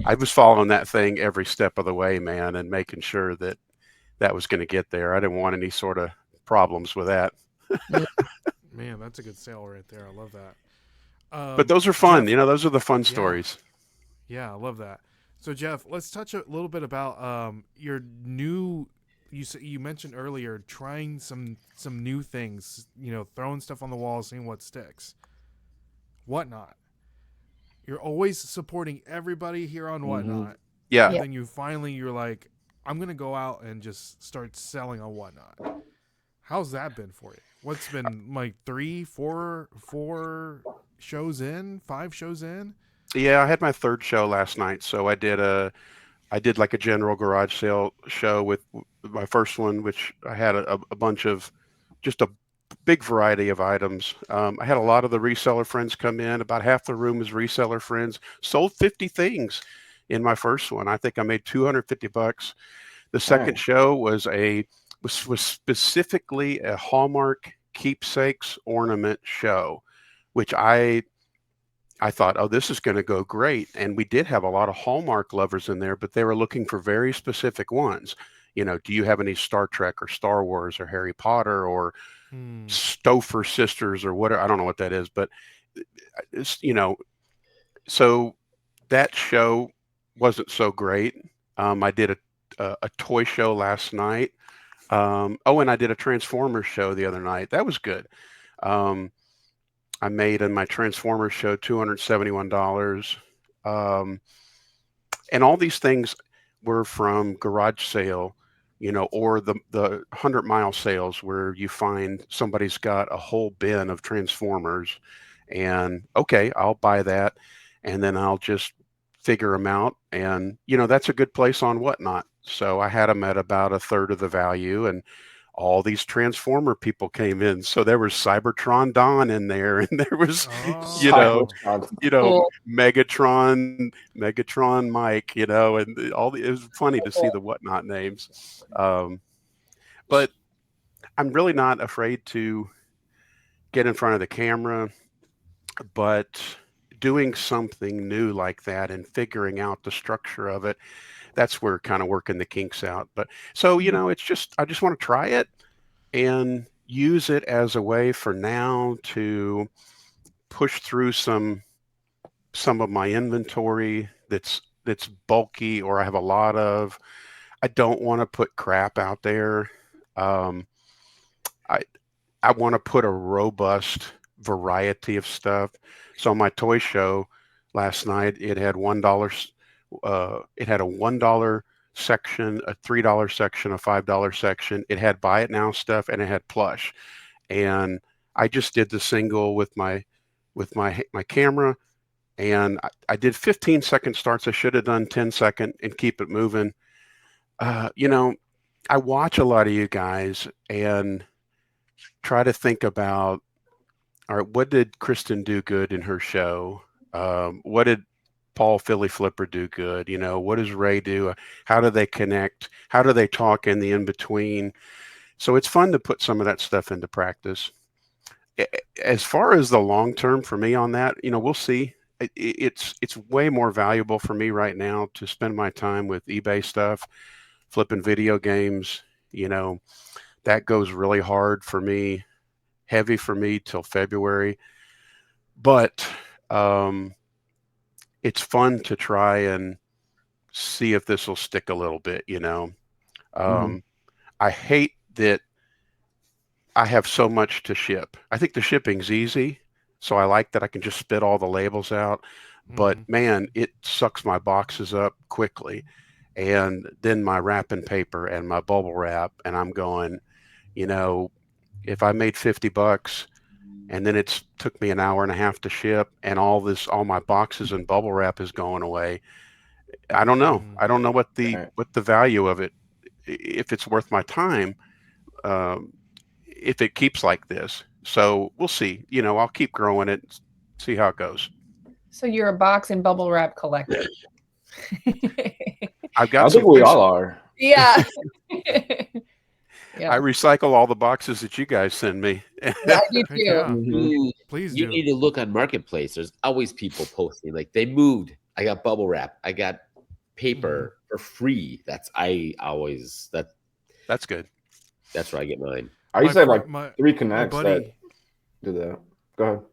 I was following that thing every step of the way, man, and making sure that that was going to get there. I didn't want any sort of problems with that. Man, that's a good sale right there. I love that. But those are fun. Jeff, Those are the fun stories. Yeah, I love that. So Jeff, let's touch a little bit about your new. You mentioned earlier trying some new things. Throwing stuff on the wall, seeing what sticks. Whatnot. You're always supporting everybody here on Whatnot. Yeah. And then you're like, I'm gonna go out and just start selling on Whatnot. How's that been for you? What's been like 3, 4 shows in, 5 shows in? Yeah, I had my third show last night. So I did like a general garage sale show with my first one, which I had a bunch of, just a big variety of items. I had a lot of the reseller friends come in. About half the room is reseller friends. Sold 50 things in my first one. I think I made $250. The second show was specifically a Hallmark keepsakes ornament show, which I thought, oh, this is going to go great. And we did have a lot of Hallmark lovers in there, but they were looking for very specific ones. Do you have any Star Trek or Star Wars or Harry Potter or Stouffer Sisters or whatever? I don't know what that is, but it's, so that show wasn't so great. I did a toy show last night. And I did a Transformers show the other night. That was good. I made in my Transformers show $271. And all these things were from garage sale, or the 100-mile sales where you find somebody's got a whole bin of Transformers, and okay, I'll buy that, and then I'll just figure them out. And, that's a good place on Whatnot. So I had them at about a third of the value, and all these Transformer people came in. So there was Cybertron Don in there, and there was, Megatron Mike, and all it was funny to see the Whatnot names. But I'm really not afraid to get in front of the camera, but doing something new like that and figuring out the structure of it, that's where kind of working the kinks out. But so, it's just, I just want to try it and use it as a way for now to push through some of my inventory that's bulky, or I have a lot of. I don't want to put crap out there. I want to put a robust variety of stuff. So my toy show last night, it had $1. It had a $1 section, a $3 section, a $5 section. It had buy it now stuff, and it had plush. And I just did the single with my camera, and I did 15-second starts. I should have done 10-second and keep it moving. You know, I watch a lot of you guys and try to think about, all right, what did Kristen do good in her show? What did Paul Philly Flipper do good? You know, what does Ray do? How do they connect? How do they talk in the in between? So it's fun to put some of that stuff into practice. As far as the long term for me on that, you know, we'll see. It's way more valuable for me right now to spend my time with eBay stuff, flipping video games. You know, that goes really hard for me, heavy for me till February. But it's fun to try and see if this will stick a little bit, you know. I hate that I have so much to ship. I think the shipping's easy, so I like that I can just spit all the labels out. But man, it sucks my boxes up quickly. And then my wrapping paper and my bubble wrap, and I'm going, you know, if I made $50 and then it's took me an hour and a half to ship and all my boxes and bubble wrap is going away, I don't know. I don't know what the value of it, if it's worth my time, if it keeps like this. So we'll see. You know, I'll keep growing it, see how it goes. So you're a box and bubble wrap collector. I've got I think we all are. Yeah. I recycle all the boxes that you guys send me. Yeah, you do. Yeah. Please You do. need to look on Marketplace. There's always people posting like they moved. I got bubble wrap. I got paper for free. That's good. That's where I get mine. I used to have like 3 connects that do that. Go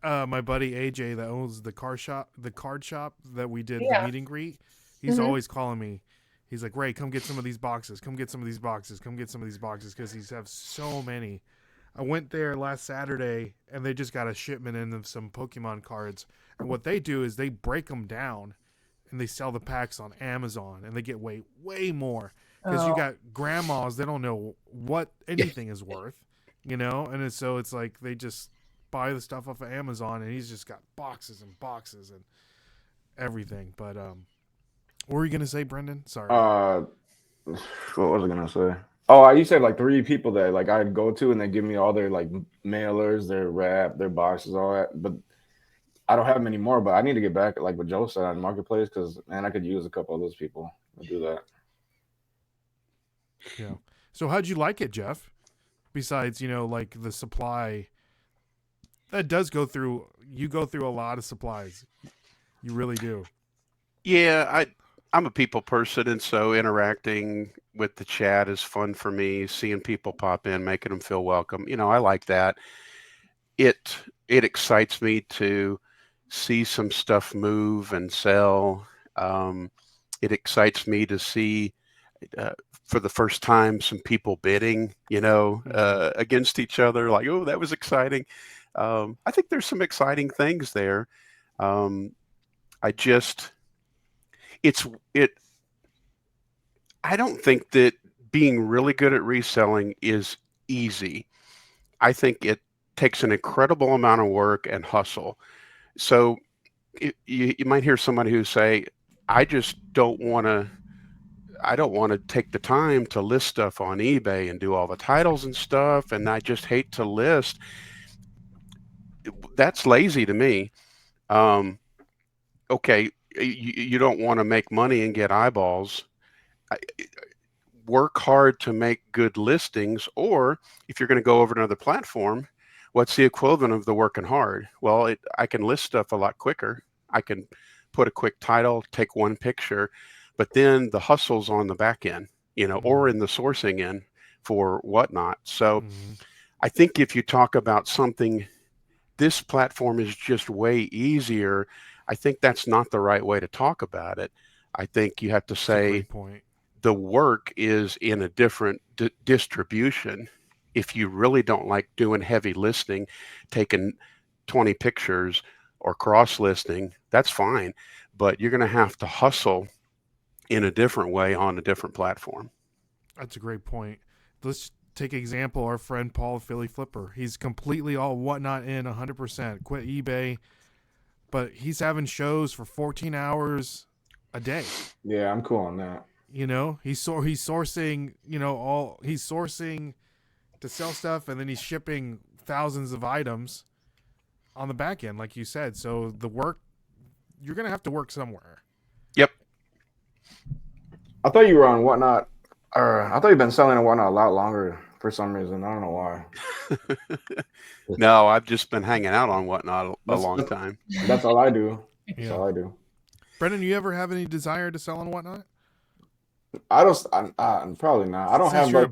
ahead. My buddy AJ that owns the card shop that we did the meet and greet, he's always calling me. He's like, Ray, come get some of these boxes. Come get some of these boxes. Come get some of these boxes because he's have so many. I went there last Saturday and they just got a shipment in of some Pokemon cards. And what they do is they break them down and they sell the packs on Amazon and they get way more because you got grandmas, they don't know what anything is worth, you know? And so it's like they just buy the stuff off of Amazon and he's just got boxes and boxes and everything. But what were you gonna say, Brendan? Sorry. What was I gonna say? Oh, you said like 3 people that like I'd go to and they give me all their like mailers, their wrap, their boxes, all that. But I don't have many more. But I need to get back like what Joe said on Marketplace because man, I could use a couple of those people to do that. Yeah. So how'd you like it, Jeff? Besides, you know, like the supply that does go through. You go through a lot of supplies. You really do. Yeah, I'm a people person, and so interacting with the chat is fun for me. Seeing people pop in, making them feel welcome. You know, I like that. It excites me to see some stuff move and sell. It excites me to see, for the first time, some people bidding, you know, against each other. Like, oh, that was exciting. I think there's some exciting things there. I don't think that being really good at reselling is easy. I think it takes an incredible amount of work and hustle. So you might hear somebody who say, I don't want to take the time to list stuff on eBay and do all the titles and stuff, and I just hate to list. That's lazy to me. Okay, you don't want to make money and get eyeballs. Work hard to make good listings, or if you're going to go over to another platform, what's the equivalent of the working hard? Well, I can list stuff a lot quicker. I can put a quick title, take one picture, but then the hustle's on the back end, you know, or in the sourcing end for whatnot. So I think if you talk about something, this platform is just way easier, I think that's not the right way to talk about it. I think you have to say the work is in a different distribution. If you really don't like doing heavy listing, taking 20 pictures or cross listing, that's fine. But you're going to have to hustle in a different way on a different platform. That's a great point. Let's take example, our friend Paul Philly Flipper. He's completely all whatnot in 100%. Quit eBay, but he's having shows for 14 hours a day. Yeah, I'm cool on that. You know, he's sourcing, he's sourcing to sell stuff, and then he's shipping thousands of items on the back end, like you said. So the work, you're going to have to work somewhere. Yep. I thought you were on Whatnot, or I thought you've been selling on Whatnot a lot longer for some reason. I don't know why. No, I've just been hanging out on Whatnot a long time. That's all I do. That's Yeah. all I do. Brendan, you ever have any desire to sell on Whatnot? I'm probably not. I don't Since have you're like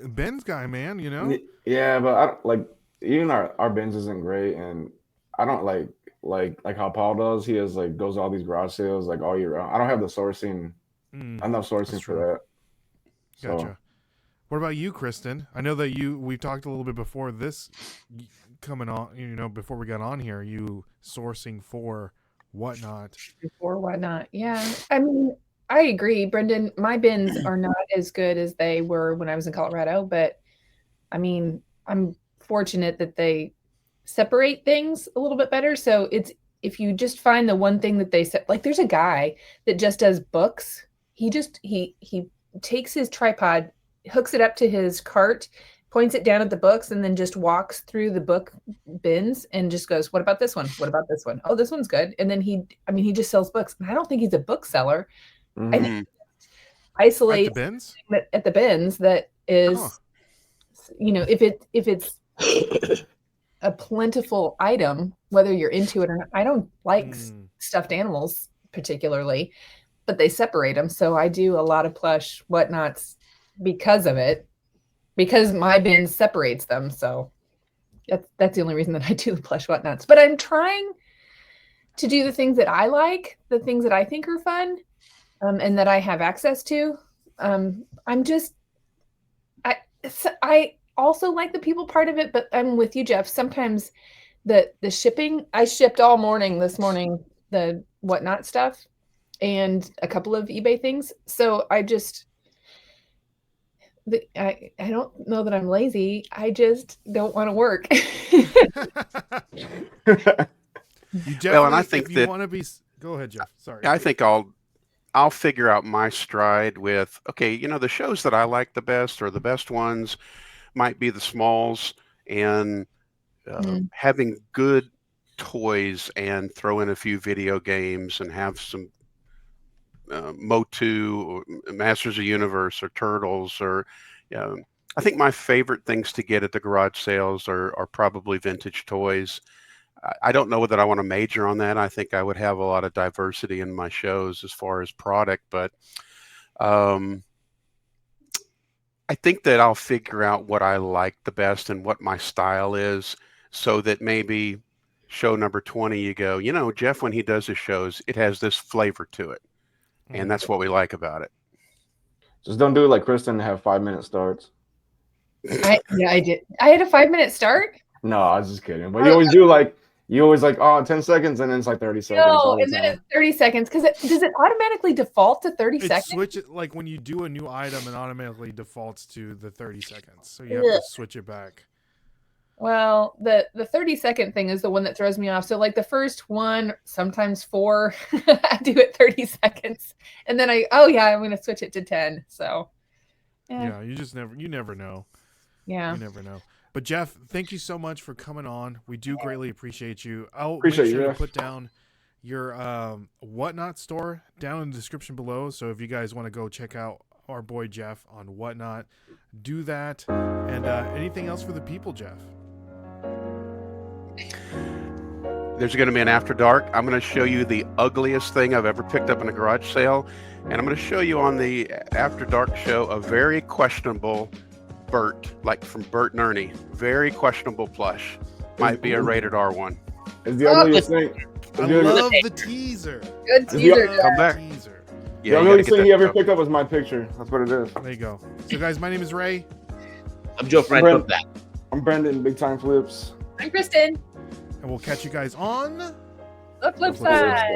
a Benz guy, man. You know. Yeah, but I don't, like even our Benz isn't great, and I don't like how Paul does. He has like goes to all these garage sales like all year round. I don't have the sourcing. I'm not sourcing that's for true. that. So. Gotcha. What about you, Kristen? I know that we talked a little bit before this coming on. Before we got on here, you sourcing for Whatnot. Or Whatnot. Yeah. I mean, I agree, Brendan. My bins are not as good as they were when I was in Colorado, but I mean, I'm fortunate that they separate things a little bit better. So if you just find the one thing that they said, like there's a guy that just does books. He takes his tripod, hooks it up to his cart, points it down at the books, and then just walks through the book bins and just goes, what about this one? What about this one? Oh, this one's good. And then he just sells books. And I don't think he's a bookseller. I think he isolates At the bins? at the bins that is, if it's a plentiful item, whether you're into it or not. I don't like stuffed animals particularly, but they separate them. So I do a lot of plush Whatnots because of it, because my bin separates them. So that's the only reason that I do the plush Whatnots. But I'm trying to do the things that I like, the things that I think are fun, and that I have access to. I also like the people part of it, but I'm with you, Jeff. Sometimes the shipping, I shipped all morning this morning, the Whatnot stuff and a couple of eBay things. So I don't know that I'm lazy. I just don't want to work. Well, and I think if you that want to be. Go ahead, Jeff. Sorry. I think I'll figure out my stride with, okay, the shows that I like the best or the best ones might be the smalls, and having good toys and throw in a few video games and have some Motu or Masters of Universe or Turtles or I think my favorite things to get at the garage sales are probably vintage toys. I don't know that I want to major on that. I think I would have a lot of diversity in my shows as far as product, but I think that I'll figure out what I like the best and what my style is, so that maybe show number 20, you go, Jeff, when he does his shows, it has this flavor to it. And that's what we like about it. Just don't do it like Kristen and have 5-minute starts. I did. I had a 5-minute start. No, I was just kidding. But you always like, 10 seconds, and then it's like 30 seconds. No, and then it's 30 seconds. Does it automatically default to 30 seconds? Switch it, like when you do a new item, it automatically defaults to the 30 seconds. So you have to switch it back. Well, the 30-second thing is the one that throws me off. So like the first one, sometimes 4, I do it 30 seconds. And then I'm going to switch it to 10. So yeah, you never know. Yeah. You never know. But Jeff, thank you so much for coming on. We do greatly appreciate you. I'll Appreciate make sure you, to Jeff. put down your Whatnot store down in the description below. So if you guys want to go check out our boy Jeff on Whatnot, do that. And anything else for the people, Jeff? There's going to be an after dark. I'm going to show you the ugliest thing I've ever picked up in a garage sale. And I'm going to show you on the after dark show a very questionable Bert, like from Bert and Ernie. Very questionable plush. Might be a rated R one. It's the ugliest thing. I love the teaser. Good teaser. Come back. Teaser. Yeah, The you only gotta get thing that he ever stuff. picked up was my picture. That's what it is. There you go. So guys, my name is Ray. I'm Joe Frank. Brent. That. I'm Brendan, Big Time Flips. I'm Kristen. And we'll catch you guys on The flip side.